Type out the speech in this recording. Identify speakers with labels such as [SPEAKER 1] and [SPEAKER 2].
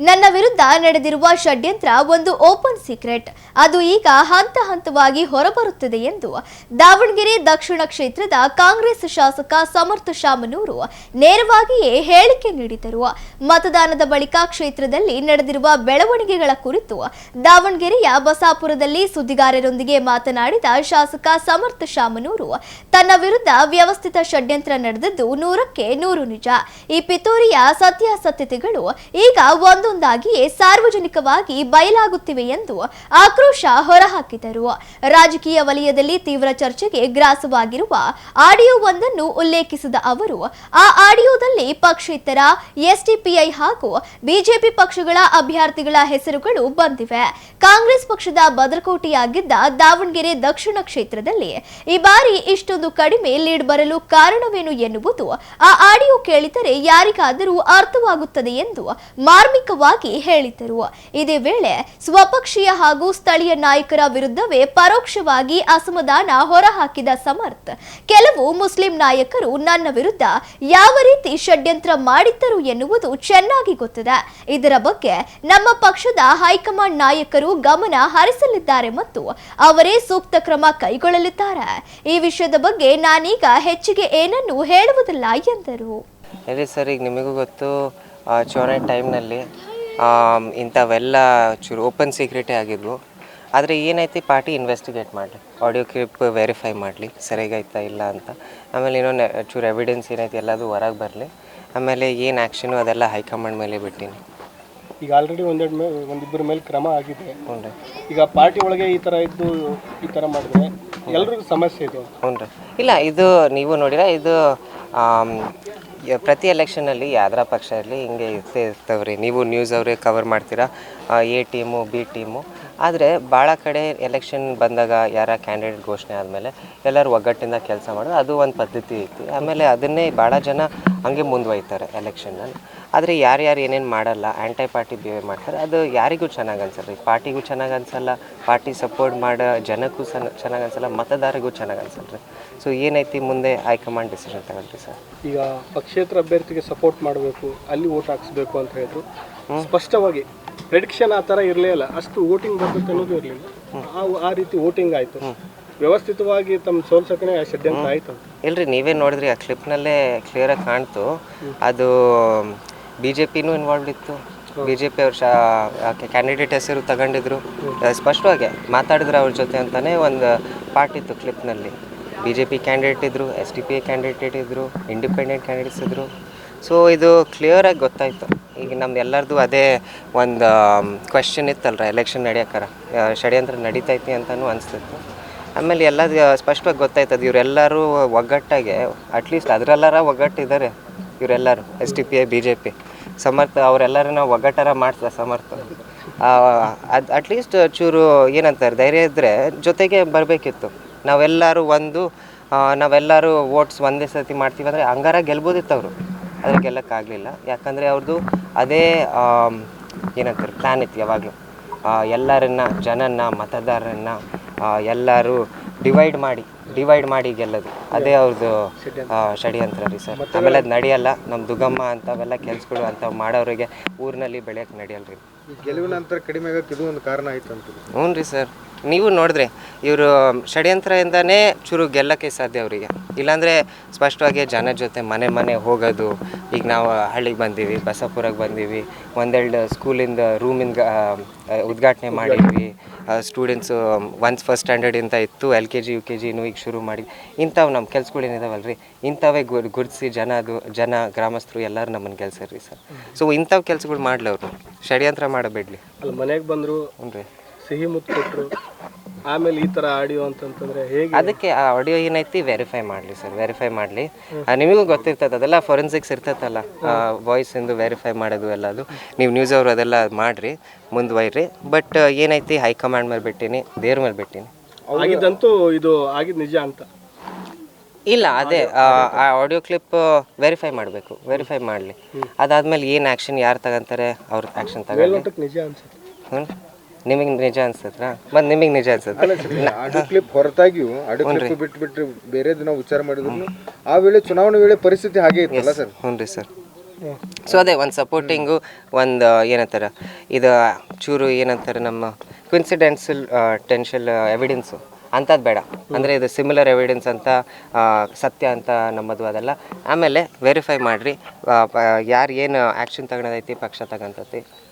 [SPEAKER 1] ನನ್ನ ವಿರುದ್ಧ ನಡೆದಿರುವ ಷಡ್ಯಂತ್ರ ಒಂದು ಓಪನ್ ಸೀಕ್ರೆಟ್. ಅದು ಈಗ ಹಂತ ಹಂತವಾಗಿ ಹೊರಬರುತ್ತದೆ ಎಂದು ದಾವಣಗೆರೆ ದಕ್ಷಿಣ ಕ್ಷೇತ್ರದ ಕಾಂಗ್ರೆಸ್ ಶಾಸಕ ಸಮರ್ಥ ಶಾಮನೂರು ನೇರವಾಗಿಯೇ ಹೇಳಿಕೆ ನೀಡಿದರು. ಮತದಾನದ ಬಳಿಕ ಕ್ಷೇತ್ರದಲ್ಲಿ ನಡೆದಿರುವ ಬೆಳವಣಿಗೆಗಳ ಕುರಿತು ದಾವಣಗೆರೆಯ ಬಸಾಪುರದಲ್ಲಿ ಸುದ್ದಿಗಾರರೊಂದಿಗೆ ಮಾತನಾಡಿದ ಶಾಸಕ ಸಮರ್ಥ ಶಾಮನೂರು, ತನ್ನ ವಿರುದ್ಧ ವ್ಯವಸ್ಥಿತ ಷಡ್ಯಂತ್ರ ನಡೆದದ್ದು 100ಕ್ಕೆ 100 ನಿಜ. ಈ ಪಿತೂರಿಯ ಸತ್ಯಾಸತ್ಯತೆಗಳು ಈಗ ಒಂದೊಂದಾಗಿಯೇ ಸಾರ್ವಜನಿಕವಾಗಿ ಬಯಲಾಗುತ್ತಿವೆ ಎಂದು ಆಕ್ರೋಶ ಹೊರಹಾಕಿದರು. ರಾಜಕೀಯ ವಲಯದಲ್ಲಿ ತೀವ್ರ ಚರ್ಚೆಗೆ ಗ್ರಾಸವಾಗಿರುವ ಆಡಿಯೋವೊಂದನ್ನು ಉಲ್ಲೇಖಿಸಿದ ಅವರು, ಆ ಆಡಿಯೋದಲ್ಲಿ ಪಕ್ಷೇತರ ಎಸ್ಡಿಪಿಐ ಹಾಗೂ ಬಿಜೆಪಿ ಪಕ್ಷಗಳ ಅಭ್ಯರ್ಥಿಗಳ ಹೆಸರುಗಳು ಬಂದಿವೆ. ಕಾಂಗ್ರೆಸ್ ಪಕ್ಷದ ಭದ್ರಕೋಟೆಯಾಗಿದ್ದ ದಾವಣಗೆರೆ ದಕ್ಷಿಣ ಕ್ಷೇತ್ರದಲ್ಲಿ ಈ ಬಾರಿ ಇಷ್ಟೊಂದು ಕಡಿಮೆ ಲೀಡ್ ಬರಲು ಕಾರಣವೇನು ಎನ್ನುವುದು ಆ ಆಡಿಯೋ ಕೇಳಿದರೆ ಯಾರಿಗಾದರೂ ಅರ್ಥವಾಗುತ್ತದೆ ಎಂದು ಮಾರ್ಮಿಕವಾಗಿ ಹೇಳಿದರು. ಇದೇ ವೇಳೆ ಸ್ವಪಕ್ಷೀಯ ಹಾಗೂ ಸ್ಥಳೀಯ ನಾಯಕರ ವಿರುದ್ಧವೇ ಪರೋಕ್ಷವಾಗಿ ಅಸಮಾಧಾನ ಹೊರಹಾಕಿದ ಸಮರ್ಥ್, ಕೆಲವು ಮುಸ್ಲಿಂ ನಾಯಕರು ನನ್ನ ವಿರುದ್ಧ ಯಾವ ರೀತಿ ಷಡ್ಯಂತ್ರ ಮಾಡಿದ್ದರು ಎನ್ನುವುದು ಚೆನ್ನಾಗಿ ಗೊತ್ತಿದೆ. ಇದರ ಬಗ್ಗೆ ನಮ್ಮ ಪಕ್ಷದ ಹೈಕಮಾಂಡ್ ನಾಯಕರು ಗಮನ ಹರಿಸಲಿದ್ದಾರೆ ಮತ್ತು ಅವರೇ ಸೂಕ್ತ ಕ್ರಮ ಕೈಗೊಳ್ಳಲಿದ್ದಾರೆ. ಈ ವಿಷಯದ ಬಗ್ಗೆ ನಾನೀಗ ಹೆಚ್ಚಿಗೆ ಏನನ್ನೂ ಹೇಳುವುದಿಲ್ಲ ಎಂದರು.
[SPEAKER 2] ಹೇಳಿ ಸರ್, ಈಗ ನಿಮಗೂ ಗೊತ್ತು, ಚುನಾವಣೆ ಟೈಮ್ನಲ್ಲಿ ಇಂಥವೆಲ್ಲ ಚೂರು ಓಪನ್ ಸೀಕ್ರೆಟೇ ಆಗಿದ್ವು. ಆದರೆ ಏನೈತಿ, ಪಾರ್ಟಿ ಇನ್ವೆಸ್ಟಿಗೇಟ್ ಮಾಡಲಿ, ಆಡಿಯೋ ಕ್ಲಿಪ್ ವೆರಿಫೈ ಮಾಡಲಿ ಸರಿಯಾಗೈತಾ ಇಲ್ಲ ಅಂತ. ಆಮೇಲೆ ಇನ್ನೊಂದು ಚೂರು ಎವಿಡೆನ್ಸ್ ಏನೈತಿ ಎಲ್ಲದು ಹೊರಗೆ ಬರಲಿ. ಆಮೇಲೆ ಏನು ಆ್ಯಕ್ಷನು ಅದೆಲ್ಲ ಹೈಕಮಾಂಡ್ ಮೇಲೆ ಬಿಟ್ಟಿನಿ.
[SPEAKER 3] ಈಗ ಆಲ್ರೆಡಿ ಒಂದಿಬ್ಬರ ಮೇಲೆ ಕ್ರಮ ಆಗಿದೆ. ಹ್ಞೂ. ಈಗ ಪಾರ್ಟಿ ಒಳಗೆ ಈ ಥರ ಇದ್ದು ಈ ಥರ ಮಾಡಿದ್ರೆ ಎಲ್ರಿಗೂ ಸಮಸ್ಯೆ ಇದೆ.
[SPEAKER 2] ಹ್ಞೂ ರೀ. ಇಲ್ಲ, ಇದು ನೀವು ನೋಡಿರ, ಇದು ಪ್ರತಿ ಎಲೆಕ್ಷನಲ್ಲಿ ಯಾವ್ದಾರ ಪಕ್ಷ ಇರಲಿ ಹಿಂಗೆ ಇರ್ತವ್ರಿ. ನೀವು ನ್ಯೂಸ್ ಅವರೇ ಕವರ್ ಮಾಡ್ತೀರಾ, ಎ ಟೀಮು ಬಿ ಟೀಮು. ಆದರೆ ಭಾಳ ಕಡೆ ಎಲೆಕ್ಷನ್ ಬಂದಾಗ ಯಾರ ಕ್ಯಾಂಡಿಡೇಟ್ ಘೋಷಣೆ ಆದಮೇಲೆ ಎಲ್ಲರೂ ಒಗ್ಗಟ್ಟಿಂದ ಕೆಲಸ ಮಾಡೋದು, ಅದು ಒಂದು ಪದ್ಧತಿ ಐತಿ. ಆಮೇಲೆ ಅದನ್ನೇ ಭಾಳ ಜನ ಹಂಗೆ ಮುಂದುವಯ್ತಾರೆ ಎಲೆಕ್ಷನ್ನಲ್ಲಿ. ಆದರೆ ಯಾರ್ಯಾರು ಏನೇನು ಮಾಡಲ್ಲ, ಆ್ಯಂಟಿ ಪಾರ್ಟಿ ಬಿಹೇವ್ ಮಾಡ್ತಾರೆ, ಅದು ಯಾರಿಗೂ ಚೆನ್ನಾಗಿ ಅನ್ಸಲ್ಲ. ಈ ಪಾರ್ಟಿಗೂ ಚೆನ್ನಾಗಿ ಅನ್ಸಲ್ಲ, ಪಾರ್ಟಿ ಸಪೋರ್ಟ್ ಮಾಡೋ ಜನಕ್ಕೂ ಚೆನ್ನಾಗಿ ಅನ್ಸಲ್ಲ, ಮತದಾರರಿಗೂ ಚೆನ್ನಾಗಿ ಅನ್ಸಲ್ಲ ರೀ. ಸೊ ಏನೈತಿ, ಮುಂದೆ ಹೈಕಮಾಂಡ್ ಡಿಸಿಷನ್ ತಗೊಳ್ರಿ ಸರ್. ಈಗ
[SPEAKER 3] ಪಕ್ಷೇತರ ಅಭ್ಯರ್ಥಿಗೆ ಸಪೋರ್ಟ್ ಮಾಡಬೇಕು, ಅಲ್ಲಿ ವೋಟ್ ಹಾಕಿಸ್ಬೇಕು ಅಂತ ಹೇಳಿದ್ರು. ಸ್ಪಷ್ಟವಾಗಿ ಪ್ರೆಡಿಕ್ಷನ್ ಆ ಥರ ಇರಲೇ ಇಲ್ಲ, ಅಷ್ಟು ವೋಟಿಂಗ್ ಬರ್ತದೆ ಅನ್ನೋದು ಇರಲಿಲ್ಲ. ಆ ರೀತಿ ವೋಟಿಂಗ್ ಆಯಿತು, ವ್ಯವಸ್ಥಿತವಾಗಿ ತಮ್ಮ ಸೋಲ್ಸಕನೇ ಷಡ್ಯಂತ್ರ ಆಯಿತು.
[SPEAKER 2] ಇಲ್ರಿ, ನೀವೇ ನೋಡಿದ್ರಿ, ಆ ಕ್ಲಿಪ್ನಲ್ಲೇ ಕ್ಲಿಯರಾಗಿ ಕಾಣ್ತು. ಅದು BJPನೂ ಇನ್ವಾಲ್ವ್ ಇತ್ತು. BJP ಅವ್ರ ಕ್ಯಾಂಡಿಡೇಟ್ ಹೆಸರು ತಗೊಂಡಿದ್ರು, ಸ್ಪಷ್ಟವಾಗಿ ಮಾತಾಡಿದ್ರು ಅವ್ರ ಜೊತೆ ಅಂತಲೇ ಒಂದು ಪಾರ್ಟ್ ಇತ್ತು ಕ್ಲಿಪ್ನಲ್ಲಿ. BJP ಕ್ಯಾಂಡಿಡೇಟ್ ಇದ್ದರು, SDPI ಕ್ಯಾಂಡಿಡೇಟ್ ಇದ್ದರು, ಇಂಡಿಪೆಂಡೆಂಟ್ ಕ್ಯಾಂಡಿಡೇಟ್ಸ್ ಇದ್ದರು. ಸೊ ಇದು ಕ್ಲಿಯರಾಗಿ ಗೊತ್ತಾಯಿತು. ಈಗ ನಮ್ದು ಎಲ್ಲರದು ಅದೇ ಒಂದು ಕ್ವೆಶ್ಚನ್ ಇತ್ತಲ್ರ, ಎಲೆಕ್ಷನ್ ನಡೆಯೋಕ್ಕಾರ ಷಡ್ಯಂತ್ರ ನಡೀತೈತಿ ಅಂತಲೂ ಅನಿಸ್ತಿತ್ತು. ಆಮೇಲೆ ಎಲ್ಲ ಸ್ಪಷ್ಟವಾಗಿ ಗೊತ್ತಾಯ್ತದೆ, ಇವರೆಲ್ಲರೂ ಒಗ್ಗಟ್ಟಾಗೆ ಅಟ್ಲೀಸ್ಟ್ ಅದರೆಲ್ಲರ ಒಗ್ಗಟ್ಟಿದ್ದಾರೆ ಇವರೆಲ್ಲರೂ. SDPI BJP ಸಮರ್ಥ ಅವರೆಲ್ಲರೂ ಒಗ್ಗಟ್ಟಾರ ಮಾಡ್ತಾರೆ. ಸಮರ್ಥ ಅದು ಅಟ್ಲೀಸ್ಟ್ ಚೂರು ಏನಂತಾರೆ, ಧೈರ್ಯ ಇದ್ದರೆ ಜೊತೆಗೆ ಬರಬೇಕಿತ್ತು. ನಾವೆಲ್ಲರೂ ವೋಟ್ಸ್ ಒಂದೇ ಸರ್ತಿ ಮಾಡ್ತೀವಿ ಅಂದರೆ ಹಂಗಾರ ಗೆಲ್ಬೋದಿತ್ತು ಅವರು. ಆದರೆ ಗೆಲ್ಲಕ್ಕಾಗಲಿಲ್ಲ, ಯಾಕಂದರೆ ಅವ್ರದ್ದು ಅದೇ ಏನಂತಾರೆ ಪ್ಲ್ಯಾನ್ ಇತ್ತು ಯಾವಾಗಲೂ. ಎಲ್ಲರನ್ನ ಜನನ ಮತದಾರರನ್ನು ಎಲ್ಲರೂ ಡಿವೈಡ್ ಮಾಡಿ ಗೆಲ್ಲೋದು, ಅದೇ ಅವ್ರದ್ದು ಷಡ್ಯಂತ್ರ ರೀ ಸರ್. ಆಮೇಲೆ ಅದು ನಡೆಯಲ್ಲ. ನಮ್ಮ ದುಗಮ್ಮ ಅಂಥವೆಲ್ಲ ಕೆಲಸಗಳು ಅಂಥವು ಮಾಡೋರಿಗೆ ಊರಿನಲ್ಲಿ ಬೆಳೆಯೋಕ್ಕೆ ನಡೆಯಲ್ಲ ರೀ.
[SPEAKER 3] ಗೆಲುವಿನ ನಂತರ ಕಡಿಮೆ ಆಗೋಕ್ಕೆ ಇದು ಒಂದು ಕಾರಣ ಆಯಿತು ಅಂತ.
[SPEAKER 2] ಹ್ಞೂ ರೀ ಸರ್, ನೀವು ನೋಡಿದ್ರೆ ಇವರು ಷಡ್ಯಂತ್ರದಿಂದನೇ ಚೂರು ಗೆಲ್ಲಕ್ಕೆ ಸಾಧ್ಯ ಅವರಿಗೆ. ಇಲ್ಲಾಂದರೆ ಸ್ಪಷ್ಟವಾಗಿ ಜನ ಜೊತೆ ಮನೆ ಹೋಗೋದು. ಈಗ ನಾವು ಹಳ್ಳಿಗೆ ಬಂದೀವಿ, ಬಸಾಪುರಕ್ಕೆ ಬಂದೀವಿ, ಒಂದೆರಡು ಸ್ಕೂಲಿಂದ ರೂಮಿಂದ ಉದ್ಘಾಟನೆ ಮಾಡಿದ್ವಿ. ಸ್ಟೂಡೆಂಟ್ಸು ಫಸ್ಟ್ ಸ್ಟ್ಯಾಂಡರ್ಡಿಂದ ಇತ್ತು, LKG UKG ಈಗ ಶುರು ಮಾಡಿ ಇಂಥವು ನಮ್ಮ ಕೆಲ್ಸಗಳೇನಿದಾವಲ್ಲ ರೀ, ಇಂಥವೇ ಗುರುತಿಸಿ ಜನ ಗ್ರಾಮಸ್ಥರು ಎಲ್ಲರೂ ನಮ್ಮನ್ನು ಗೆಲ್ಸರಿ ಸರ್. ಸೊ ಇಂಥವು ಕೆಲಸಗಳು ಮಾಡಲಿ, ಅವರು ಷಡ್ಯಂತ್ರ ಮಾಡಬೇಡ್ಲಿ.
[SPEAKER 3] ಅಲ್ಲಿ ಮನೆಗೆ ಬಂದರು, ಹ್ಞೂ ರೀ, ಸಿಹಿ ಮುತ್ತು ಕೊಟ್ಟರು, ಆಮೇಲೆ ಈ ಥರ ಆಡಿಯೋ ಅಂತಂತಂದರೆ ಹೇಗೆ? ಅದಕ್ಕೆ
[SPEAKER 2] ಆ ಆಡಿಯೋ ಏನೈತಿ ವೆರಿಫೈ ಮಾಡಲಿ ಸರ್, ವೆರಿಫೈ ಮಾಡಲಿ. ನಿಮಗೂ ಗೊತ್ತಿರ್ತದೆ, ಅದೆಲ್ಲ ಫೊರೆನ್ಸಿಕ್ಸ್ ಇರ್ತೈತಲ್ಲ, ವಾಯ್ಸಿಂದು ವೆರಿಫೈ ಮಾಡೋದು ಎಲ್ಲದು. ನೀವು ನ್ಯೂಸ್ ಅವರು ಅದೆಲ್ಲ ಮಾಡಿರಿ, ಮುಂದುವೈರಿ. ಬಟ್ ಏನೈತಿ, ಹೈಕಮಾಂಡ್ ಮೇಲೆ ಬಿಟ್ಟೀನಿ, ದೇವ್ರ ಮೇಲೆ ಬಿಟ್ಟೀನಿ.
[SPEAKER 3] ಆಗಿದ್ದಂತೂ ಇದು ಆಗಿದ್ದು ನಿಜ ಅಂತ
[SPEAKER 2] ಇಲ್ಲ, ಅದೇ ಆ ಆಡಿಯೋ ಕ್ಲಿಪ್ ವೆರಿಫೈ ಮಾಡಬೇಕು, ವೆರಿಫೈ ಮಾಡಲಿ. ಅದಾದಮೇಲೆ ಏನು ಆ್ಯಕ್ಷನ್ ಯಾರು ತಗೊಂತಾರೆ ಅವ್ರ ಆ್ಯಕ್ಷನ್ ತಗೊಳ್ಳಿ.
[SPEAKER 3] ನಿಜ ಅನ್ಸುತ್ತೆ.
[SPEAKER 2] ಹ್ಞೂ, ನಿಮಗೆ ನಿಜ ಅನ್ಸತ್ರ? ಮತ್ತು ನಿಮಗೆ ನಿಜ ಅನ್ಸುತ್ತೆ?
[SPEAKER 4] ಆಡಿಯೋ ಕ್ಲಿಪ್ ಹೊರತಾಗಿಯೂ ಆಡಿಯೋ ಕ್ಲಿಪ್ ಬಿಟ್ಟು ಬೇರೆ ದಿನ ವಿಚಾರ ಮಾಡಿದ್ರು ಆ ವೇಳೆ ಚುನಾವಣೆ ವೇಳೆ ಪರಿಸ್ಥಿತಿ ಹಾಗೆ ಇತ್ತಲ್ಲ ಸರ್?
[SPEAKER 2] ಹ್ಞೂ ರೀ ಸರ್. ಸೊ ಅದೇ ಒಂದು ಸಪೋರ್ಟಿಂಗು ಒಂದು ಏನಂತಾರೆ ಇದು ಚೂರು ಏನಂತಾರೆ ನಮ್ಮ ಕ್ವಿನ್ಸಿಡೆನ್ಸಲ್ ಟೆನ್ಷಲ್ ಎವಿಡೆನ್ಸು ಅಂಥದ್ದು ಬೇಡ. ಅಂದರೆ ಇದು ಸಿಮಿಲರ್ ಎವಿಡೆನ್ಸ್ ಅಂತ ಸತ್ಯ ಅಂತ ನಮ್ಮದು ಅದೆಲ್ಲ ಆಮೇಲೆ ವೆರಿಫೈ ಮಾಡಿರಿ ಯಾರು ಏನು ಆ್ಯಕ್ಷನ್ ತಗೊಳೋದೈತಿ ಪಕ್ಷ ತಗೊಂತೈತಿ